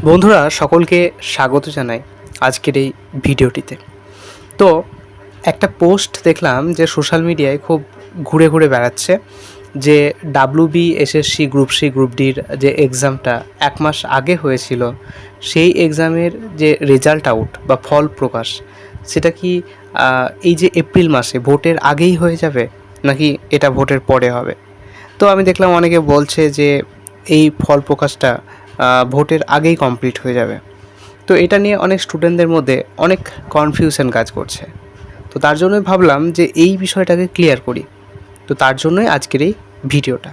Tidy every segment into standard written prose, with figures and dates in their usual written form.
বন্ধুরা সকলকে স্বাগত জানাই আজকের এই ভিডিওটিতে। তো একটা পোস্ট দেখলাম যে সোশ্যাল মিডিয়ায় খুব ঘুরে ঘুরে বেড়াচ্ছে যে WB SSC group C group ডির যে এক্সামটা 1 মাস আগে হয়েছিল সেই এক্সামের যে রেজাল্ট আউট বা ফল প্রকাশ সেটা কি এই যে এপ্রিল মাসে ভোটের আগেই হয়ে যাবে নাকি এটা ভোটের পরে হবে। তো আমি দেখলাম অনেকে বলছে যে এই ফল প্রকাশটা ভোটের আগেই কমপ্লিট হয়ে যাবে। তো এটা নিয়ে অনেক স্টুডেন্টদের মধ্যে অনেক কনফিউশন কাজ করছে। তো তার জন্যই ভাবলাম যে এই বিষয়টাকে ক্লিয়ার করি। তো তার জন্যই আজকের এই ভিডিওটা।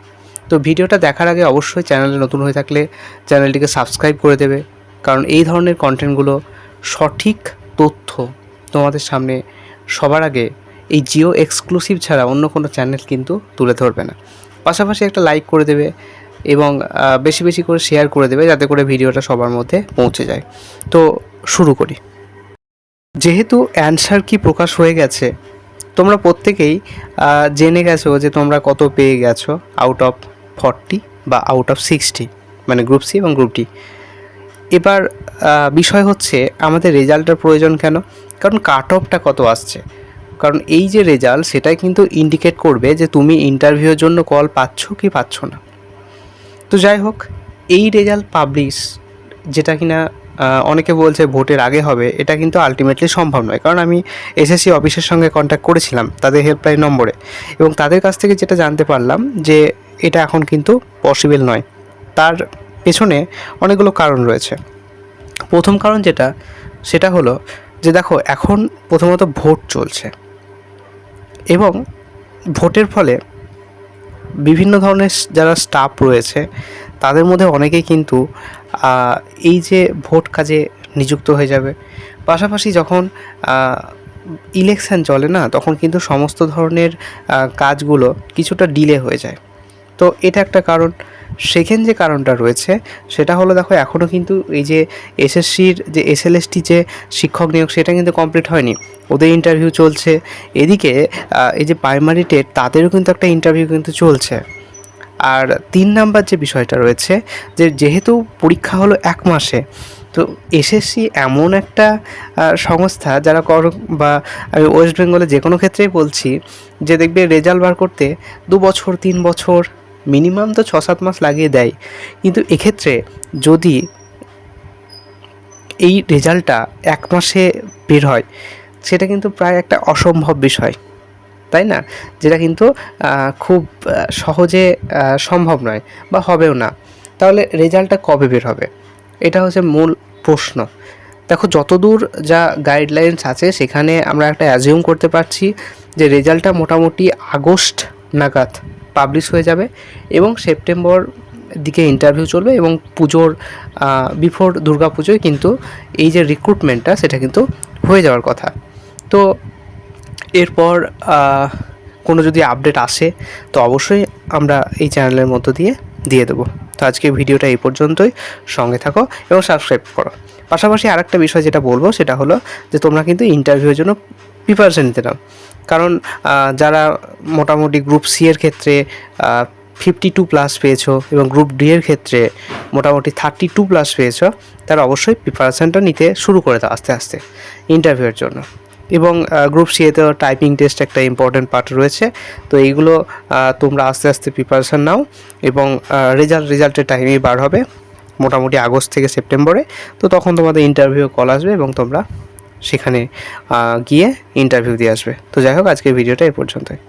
তো ভিডিওটা দেখার আগে অবশ্যই চ্যানেলে নতুন হয়ে থাকলে চ্যানেলটিকে সাবস্ক্রাইব করে দেবে, কারণ এই ধরনের কন্টেন্টগুলো সঠিক তথ্য তোমাদের সামনে সবার আগে এই জিও এক্সক্লুসিভ ছাড়া অন্য কোনো চ্যানেল কিন্তু তুলে ধরবে না। পাশাপাশি একটা লাইক করে দেবে এবং বেশি বেশি করে শেয়ার করে দেবে যাতে করে ভিডিওটা সবার মধ্যে পৌঁছে যায়। তো শুরু করি। যেহেতু অ্যানসার কি প্রকাশ হয়ে গেছে, তোমরা প্রত্যেকেই জেনে গেছো যে তোমরা কত পেয়ে গেছো আউট অফ 40 বা আউট অফ 60, মানে গ্রুপ সি এবং গ্রুপ ডি। এবার বিষয় হচ্ছে আমাদের রেজাল্টের প্রয়োজন কেন, কারণ কাট অফটা কত আসছে। কারণ এই যে রেজাল্ট সেটাই কিন্তু ইন্ডিকেট করবে যে তুমি ইন্টারভিউর জন্য কল পাচ্ছ কি পাচ্ছ না। তো যাই হোক, এই রেজাল্ট পাবলিশ যেটা কিনা অনেকে বলছে ভোটের আগে হবে, এটা কিন্তু আলটিমেটলি সম্ভব নয়। কারণ আমি এসএসসি অফিসের সঙ্গে কন্ট্যাক্ট করেছিলাম তাদের হেল্পলাইন নম্বরে, এবং তাদের কাছ থেকে যেটা জানতে পারলাম যে এটা এখন কিন্তু পসিবল নয়। তার পেছনে অনেকগুলো কারণ রয়েছে। প্রথম কারণ সেটা হলো যে দেখো, এখন প্রথমত ভোট চলছে এবং ভোটের ফলে বিভিন্ন ধরনের যারা স্টাফ রয়েছে তাদের মধ্যে অনেকেই কিন্তু এই যে ভোট কাজে নিযুক্ত হয়ে যাবে। পাশাপাশি যখন ইলেকশান চলে না, তখন কিন্তু সমস্ত ধরনের কাজগুলো কিছুটা ডিলে হয়ে যায়। তো এটা একটা কারণ। সেকেন্ড যে কারণটা রয়েছে সেটা হলো, দেখো এখনও কিন্তু এই যে এসএসসির যে এসএলএসটি যে শিক্ষক নিয়োগ সেটা কিন্তু কমপ্লিট হয়নি, ওদের ইন্টারভিউ চলছে। এদিকে এই যে প্রাইমারি টেট তাদেরও কিন্তু একটা ইন্টারভিউ কিন্তু চলছে। আর 3 নাম্বার যে বিষয়টা রয়েছে যে যেহেতু পরীক্ষা হলো 1 মাসে, তো এসএসসি এমন একটা সংস্থা যারা বা আমি ওয়েস্ট বেঙ্গলে যে কোনো ক্ষেত্রেই বলছি যে দেখবে রেজাল্ট বার করতে 2 বছর 3 বছর মিনিমাম তো 6-7 মাস লাগিয়ে দেয়। কিন্তু এক্ষেত্রে যদি এই রেজাল্টটা 1 মাসে বের হয়, সেটা কিন্তু প্রায় একটা অসম্ভব বিষয়, তাই না? যেটা কিন্তু খুব সহজে সম্ভব নয় বা হবেও না। তাহলে রেজাল্টটা কবে বের হবে, এটা হচ্ছে মূল প্রশ্ন। দেখো, যতদূর যা গাইডলাইন্স আছে সেখানে আমরা একটা অ্যাজিউম করতে পারছি যে রেজাল্টটা মোটামুটি আগস্ট নাগাদ পাবলিশ হয়ে যাবে এবং সেপ্টেম্বর দিকে ইন্টারভিউ চলবে এবং পুজোর বিফোর দুর্গা পুজোয় কিন্তু এই যে রিক্রুটমেন্টটা সেটা কিন্তু হয়ে যাওয়ার কথা। তো এরপর কোনো যদি আপডেট আসে তো অবশ্যই আমরা এই চ্যানেলের মধ্য দিয়ে দেবো। তো আজকে ভিডিওটা এই পর্যন্তই। সঙ্গে থাকো এবং সাবস্ক্রাইব করো। পাশাপাশি আরেকটা বিষয় যেটা বলবো সেটা হলো যে তোমরা কিন্তু ইন্টারভিউর জন্য প্রিপারেশন নিতে নাও। কারণ যারা মোটামুটি গ্রুপ সি এর ক্ষেত্রে 52+ পেয়েছো এবং গ্রুপ ডি এর ক্ষেত্রে মোটামুটি 32+ পেয়েছো, তারা অবশ্যই প্রিপারেশানটা নিতে শুরু করে দাও আস্তে আস্তে ইন্টারভিউয়ের জন্য। এবং গ্রুপ সি এতেও টাইপিং টেস্ট একটা ইম্পর্ট্যান্ট পার্ট রয়েছে। তো এইগুলো তোমরা আস্তে আস্তে প্রিপারেশান নাও এবং রেজাল্টের টাইমেই বার হবে মোটামুটি আগস্ট থেকে সেপ্টেম্বরে। তো তখন তোমাদের ইন্টারভিউ কল আসবে এবং তোমরা সেখানে গিয়ে ইন্টারভিউ দিয়ে আসবে। তো যাই হোক, আজকের ভিডিওটা এই পর্যন্তই।